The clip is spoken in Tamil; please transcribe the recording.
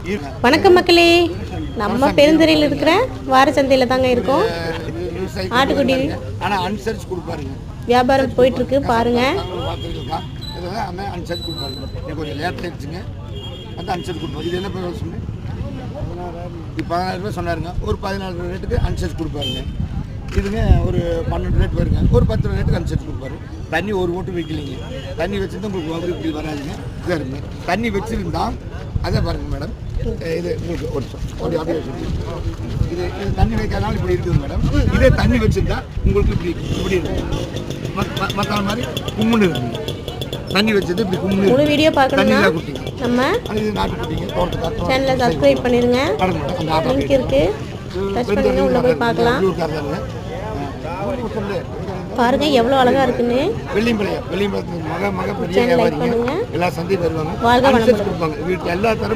வணக்கம் மக்களே, நம்ம பெருந்துறையில் இருக்கிற வார சந்தையில் தாங்க இருக்கோம். ஆட்டுக்குட்டி வியாபாரம் போயிட்டு இருக்கு பாருங்க. கொஞ்சம் லேட் ஆயிடுச்சுங்க. வந்து அனுசரிச்சு கொடுப்போம். இது என்ன பேர் சொன்னேன்? இது 16 ரூபாய் சொன்னாருங்க. ஒரு 14 ரேட்டுக்கு அனுசரிச்சு கொடுப்பாருங்க. இதுங்க ஒரு 12 ரேட் வருங்க. ஒரு 10 ரூபா ரேட்டுக்கு அனுசரிச்சு கொடுப்பாரு. தண்ணி ஒரு ஓட்டு வைக்கலைங்க. தண்ணி வச்சுருந்தா உங்களுக்கு இப்படி வராதுங்க. இதாக இருங்க. தண்ணி வச்சுருந்தா அதை பாருங்க மேடம். இது உங்களுக்கு ஒரு அப்படியே இது தண்ணி வைக்காதனால இப்படி இருக்குது மேடம். இதே தண்ணி வச்சுருந்தா உங்களுக்கு இப்படி இருக்கும். மற்ற மாதிரி கும்முன்னு இருக்குங்க. தண்ணி வச்சது இப்படி கும்முன்னு. முழு வீடியோ பார்க்கணும்னா நம்ம சேனலை சப்ஸ்கிரைப் பண்ணிருங்க. லிங்க் இருக்கு, டச் பண்ணுங்க, உள்ள போய் பார்க்கலாம். பாருங்க எவ்வளவு அழகா இருக்குன்னு. வெள்ளியம்பாளையம் மக பெரிய சேனல் லைக் பண்ணுங்க. எல்லா சந்தையும் வருவாங்க. வாழ்க வளமுடன். வீட்டு எல்லா தரப்பு